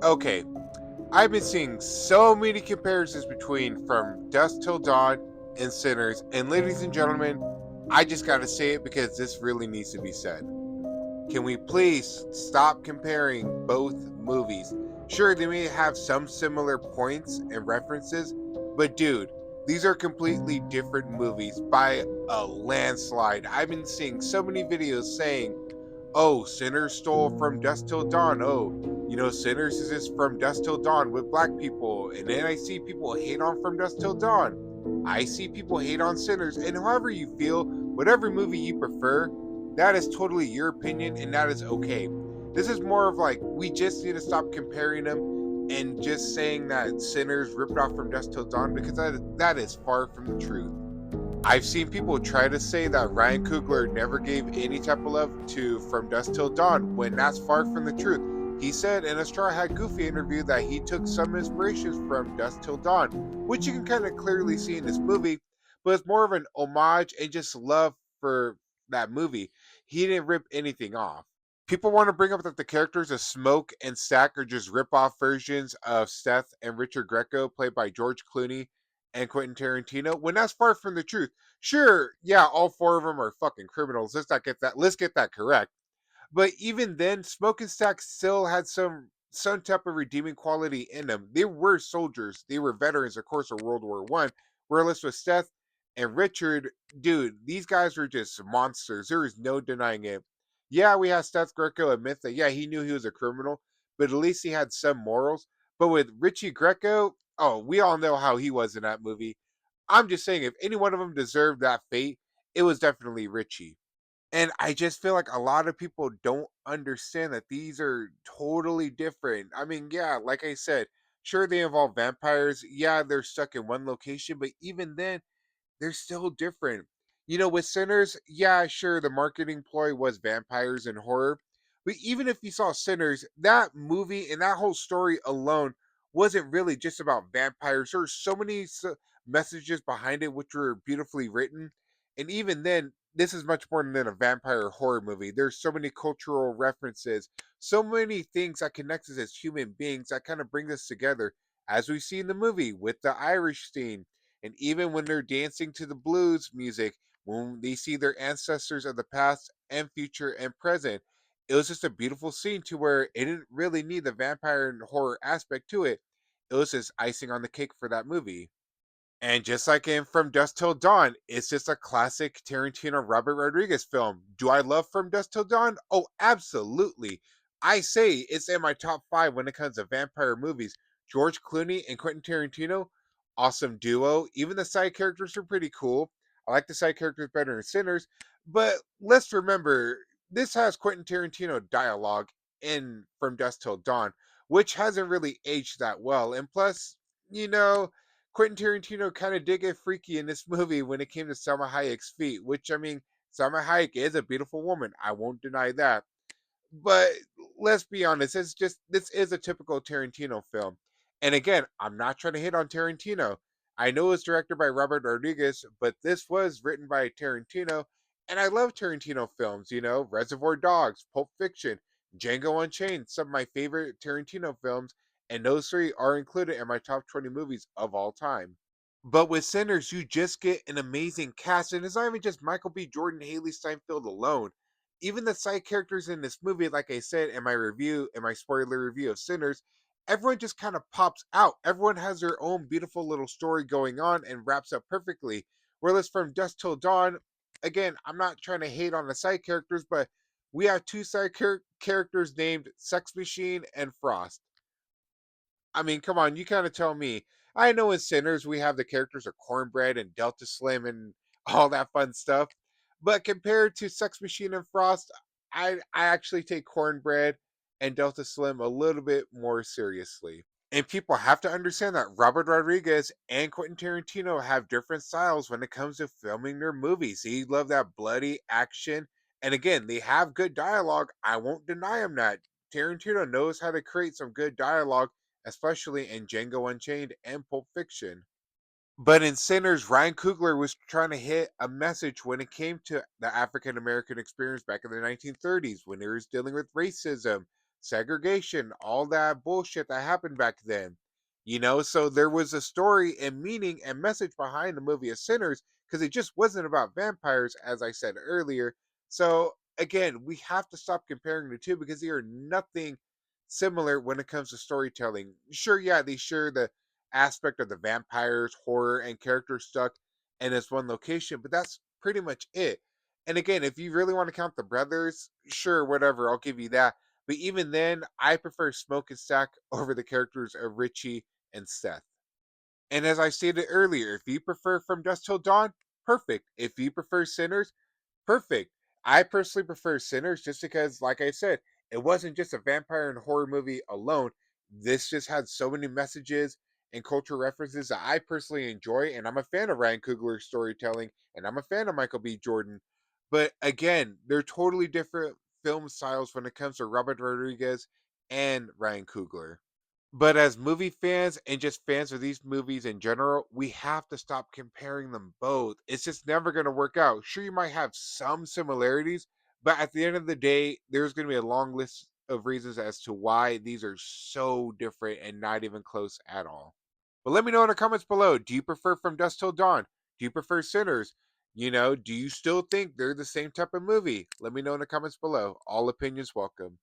Okay, I've been seeing so many comparisons between From Dusk Till Dawn and Sinners, and ladies and gentlemen, I just gotta say it because this really needs to be said. Can we please stop comparing both movies? Sure, they may have some similar points and references, but dude, these are completely different movies by a landslide. I've been seeing so many videos saying, oh, Sinners stole From Dusk Till Dawn. Oh, Sinners is just From Dusk Till Dawn with black people. And then I see people hate on From Dusk Till Dawn. I see people hate on Sinners. And however you feel, whatever movie you prefer, that is totally your opinion and that is okay. This is more of like, we just need to stop comparing them and just saying that Sinners ripped off From Dusk Till Dawn because that is far from the truth. I've seen people try to say that Ryan Coogler never gave any type of love to From Dusk Till Dawn when that's far from the truth. He said in a Straw Hat Goofy interview that he took some inspirations from Dusk Till Dawn, which you can kind of clearly see in this movie, but it's more of an homage and just love for that movie. He didn't rip anything off. People want to bring up that the characters of Smoke and Stack are just rip-off versions of Seth and Richard Greco, played by George Clooney and Quentin Tarantino, when that's far from the truth. Sure, yeah, all four of them are fucking criminals. Let's not get that. Let's get that correct. But even then, Smoke and Stack still had some type of redeeming quality in them. They were soldiers. They were veterans, of course, of World War One. Whereas with Seth and Richard, dude, these guys were just monsters. There is no denying it. Yeah, we have Seth Greco admit that. Yeah, he knew he was a criminal, but at least he had some morals. But with Richie Greco, oh, we all know how he was in that movie. I'm just saying, if any one of them deserved that fate, it was definitely Richie. And I just feel like a lot of people don't understand that these are totally different. I mean, yeah, like I said, sure they involve vampires. Yeah, they're stuck in one location, but even then, they're still different. With Sinners, yeah, sure, the marketing ploy was vampires and horror. But even if you saw Sinners, that movie and that whole story alone wasn't really just about vampires. There were so many messages behind it, which were beautifully written. And even then, this is much more than a vampire horror movie. There's so many cultural references, so many things that connect us as human beings that kind of bring us together, as we see in the movie with the Irish scene and even when they're dancing to the blues music, when they see their ancestors of the past and future and present, it was just a beautiful scene to where it didn't really need the vampire and horror aspect to it. It was just icing on the cake for that movie. And just like in From Dusk Till Dawn, it's just a classic Tarantino Robert Rodriguez film. Do I love From Dusk Till Dawn? Oh, absolutely. I say it's in my top five when it comes to vampire movies. George Clooney and Quentin Tarantino, awesome duo. Even the side characters are pretty cool. I like the side characters better than Sinners. But let's remember, this has Quentin Tarantino dialogue in From Dusk Till Dawn, which hasn't really aged that well. And plus, you know, Quentin Tarantino kind of did get freaky in this movie when it came to Selma Hayek's feet, which I mean, Selma Hayek is a beautiful woman. I won't deny that. But let's be honest, this is a typical Tarantino film. And again, I'm not trying to hit on Tarantino. I know it's directed by Robert Rodriguez, but this was written by Tarantino. And I love Tarantino films, Reservoir Dogs, Pulp Fiction, Django Unchained, some of my favorite Tarantino films, and those three are included in my top 20 movies of all time. But with Sinners, you just get an amazing cast, and it's not even just Michael B. Jordan, Haley Steinfeld alone. Even the side characters in this movie, like I said in my spoiler review of Sinners, everyone just kind of pops out. Everyone has their own beautiful little story going on and wraps up perfectly. Whereas from Dusk Till Dawn, again, I'm not trying to hate on the side characters, but we have two side characters named Sex Machine and Frost. I mean, come on, you kind of tell me. I know in Sinners we have the characters of Cornbread and Delta Slim and all that fun stuff, but compared to Sex Machine and Frost, I actually take Cornbread and Delta Slim a little bit more seriously. And people have to understand that Robert Rodriguez and Quentin Tarantino have different styles when it comes to filming their movies. They love that bloody action. And again, they have good dialogue. I won't deny them that. Tarantino knows how to create some good dialogue, especially in Django Unchained and Pulp Fiction. But in Sinners, Ryan Coogler was trying to hit a message when it came to the African American experience back in the 1930s when he was dealing with racism. segregation, all that bullshit that happened back then. So there was a story and meaning and message behind the movie of Sinners because it just wasn't about vampires, as I said earlier. So again, we have to stop comparing the two because they are nothing similar when it comes to storytelling. Sure, yeah, they share the aspect of the vampires, horror, and characters stuck in this one location, but that's pretty much it. And again, if you really want to count the brothers, sure, whatever, I'll give you that. But even then, I prefer Smoke and Stack over the characters of Richie and Seth. And as I stated earlier, if you prefer From Dusk Till Dawn, perfect. If you prefer Sinners, perfect. I personally prefer Sinners just because, like I said, it wasn't just a vampire and horror movie alone. This just had so many messages and cultural references that I personally enjoy. And I'm a fan of Ryan Coogler's storytelling and I'm a fan of Michael B. Jordan. But again, they're totally different film styles when it comes to Robert Rodriguez and Ryan Coogler. But as movie fans and just fans of these movies in general, we have to stop comparing them both. It's just never going to work out. Sure, you might have some similarities, but at the end of the day, there's going to be a long list of reasons as to why these are so different and not even close at all. But let me know in the comments below. Do you prefer From Dusk Till Dawn? Do you prefer Sinners? Do you still think they're the same type of movie? Let me know in the comments below. All opinions welcome.